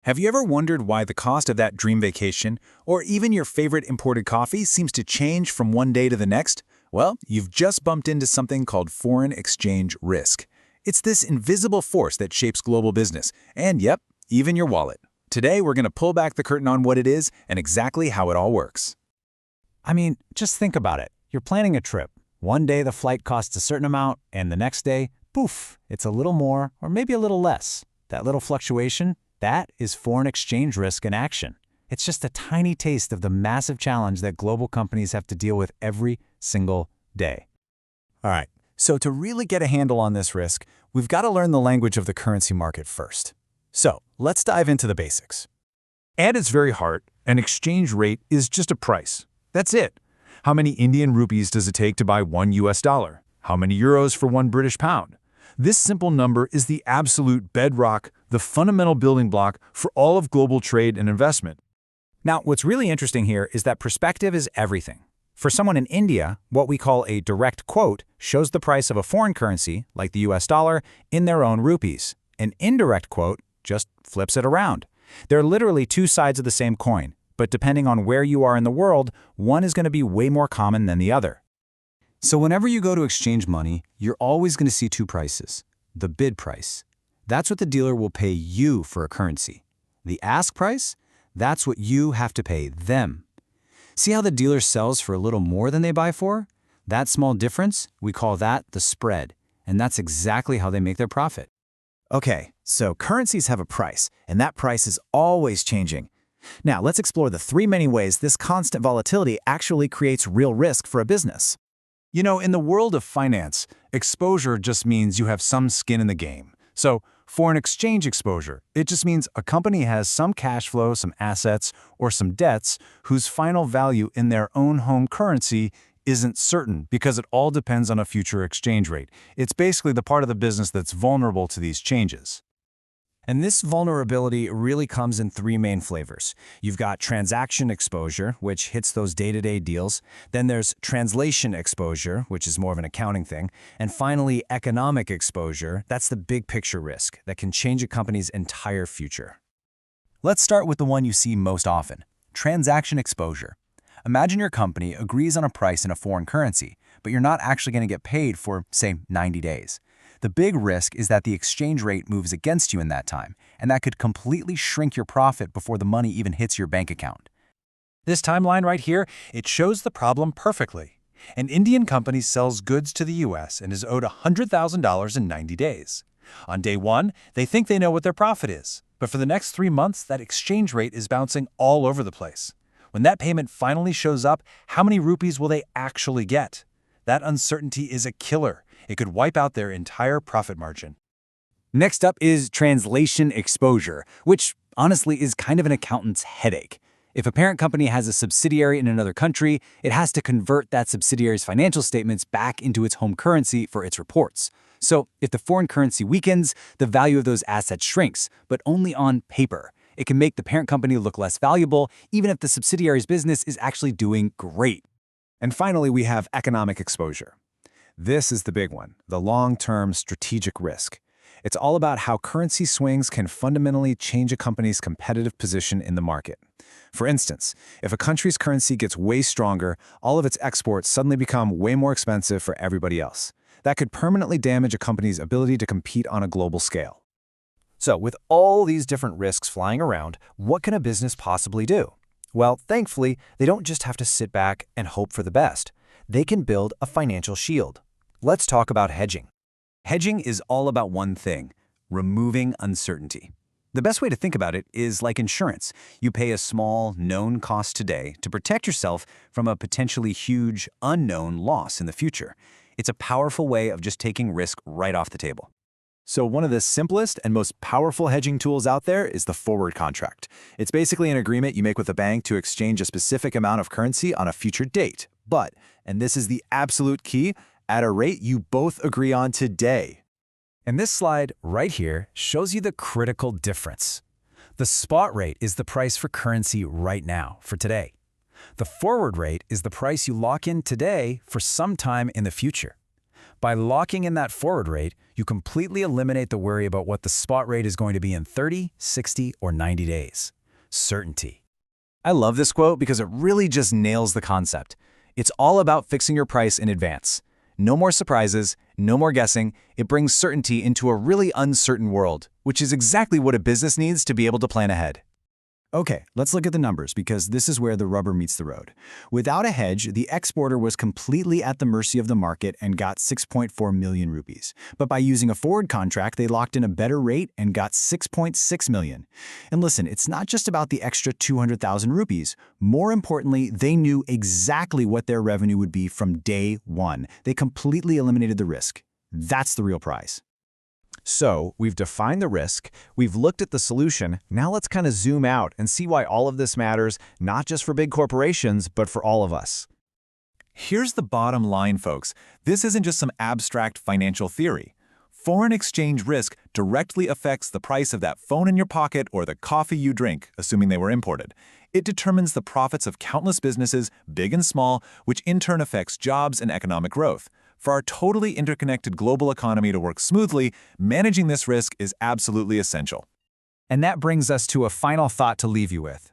Have you ever wondered why the cost of that dream vacation, or even your favorite imported coffee, seems to change from one day to the next? Well, you've just bumped into something called foreign exchange risk. It's this invisible force that shapes global business, and yep, even your wallet. Today, we're going to pull back the curtain on what it is and exactly how it all works. I mean, just think about it. You're planning a trip. One day the flight costs a certain amount, and the next day, poof, it's a little more or maybe a little less. That little fluctuation, that is foreign exchange risk in action. It's just a tiny taste of the massive challenge that global companies have to deal with every single day. All right, so to really get a handle on this risk, we've got to learn the language of the currency market first. So let's dive into the basics. At its very heart, an exchange rate is just a price. That's it. How many Indian rupees does it take to buy $1 US? How many euros for one British pound? This simple number is the absolute bedrock, the fundamental building block for all of global trade and investment. Now, what's really interesting here is that perspective is everything. For someone in India, what we call a direct quote shows the price of a foreign currency, like the US dollar, in their own rupees. An indirect quote just flips it around. They're literally two sides of the same coin, but depending on where you are in the world, one is going to be way more common than the other. So whenever you go to exchange money, you're always going to see two prices. The bid price. That's what the dealer will pay you for a currency. The ask price? That's what you have to pay them. See how the dealer sells for a little more than they buy for? That small difference, we call that the spread. And that's exactly how they make their profit. Okay, so currencies have a price, and that price is always changing. Now, let's explore the three main ways this constant volatility actually creates real risk for a business. You know, in the world of finance, exposure just means you have some skin in the game. So, foreign exchange exposure, it just means a company has some cash flow, some assets, or some debts whose final value in their own home currency isn't certain because it all depends on a future exchange rate. It's basically the part of the business that's vulnerable to these changes. And this vulnerability really comes in three main flavors. You've got transaction exposure, which hits those day-to-day deals. Then there's translation exposure, which is more of an accounting thing. And finally, economic exposure. That's the big picture risk that can change a company's entire future. Let's start with the one you see most often, transaction exposure. Imagine your company agrees on a price in a foreign currency, but you're not actually going to get paid for, say, 90 days. The big risk is that the exchange rate moves against you in that time, and that could completely shrink your profit before the money even hits your bank account. This timeline right here, it shows the problem perfectly. An Indian company sells goods to the US and is owed $100,000 in 90 days. On day one, they think they know what their profit is, but for the next 3 months, that exchange rate is bouncing all over the place. When that payment finally shows up, how many rupees will they actually get? That uncertainty is a killer. It could wipe out their entire profit margin. Next up is translation exposure, which honestly is kind of an accountant's headache. If a parent company has a subsidiary in another country, it has to convert that subsidiary's financial statements back into its home currency for its reports. So if the foreign currency weakens, the value of those assets shrinks, but only on paper. It can make the parent company look less valuable, even if the subsidiary's business is actually doing great. And finally, we have economic exposure. This is the big one, the long-term strategic risk. It's all about how currency swings can fundamentally change a company's competitive position in the market. For instance, if a country's currency gets way stronger, all of its exports suddenly become way more expensive for everybody else. That could permanently damage a company's ability to compete on a global scale. So with all these different risks flying around, what can a business possibly do? Well, thankfully, they don't just have to sit back and hope for the best. They can build a financial shield. Let's talk about hedging. Hedging is all about one thing: removing uncertainty. The best way to think about it is like insurance. You pay a small, known cost today to protect yourself from a potentially huge, unknown loss in the future. It's a powerful way of just taking risk right off the table. So one of the simplest and most powerful hedging tools out there is the forward contract. It's basically an agreement you make with a bank to exchange a specific amount of currency on a future date. But, and this is the absolute key, at a rate you both agree on today. And this slide right here shows you the critical difference. The spot rate is the price for currency right now, for today. The forward rate is the price you lock in today for some time in the future. By locking in that forward rate, you completely eliminate the worry about what the spot rate is going to be in 30, 60, or 90 days. Certainty. I love this quote because it really just nails the concept. It's all about fixing your price in advance. No more surprises, no more guessing. It brings certainty into a really uncertain world, which is exactly what a business needs to be able to plan ahead. Okay, let's look at the numbers because this is where the rubber meets the road. Without a hedge, the exporter was completely at the mercy of the market and got 6.4 million rupees. But by using a forward contract, they locked in a better rate and got 6.6 million. And listen, it's not just about the extra 200,000 rupees. More importantly, they knew exactly what their revenue would be from day one. They completely eliminated the risk. That's the real prize. So, we've defined the risk, we've looked at the solution, now let's kind of zoom out and see why all of this matters, not just for big corporations, but for all of us. Here's the bottom line, folks. This isn't just some abstract financial theory. Foreign exchange risk directly affects the price of that phone in your pocket or the coffee you drink, assuming they were imported. It determines the profits of countless businesses, big and small, which in turn affects jobs and economic growth. For our totally interconnected global economy to work smoothly, managing this risk is absolutely essential. And that brings us to a final thought to leave you with.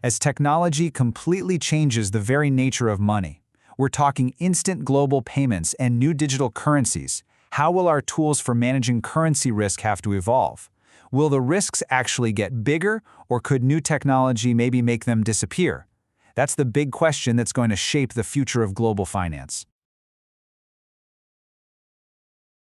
As technology completely changes the very nature of money, we're talking instant global payments and new digital currencies. How will our tools for managing currency risk have to evolve? Will the risks actually get bigger, or could new technology maybe make them disappear? That's the big question that's going to shape the future of global finance.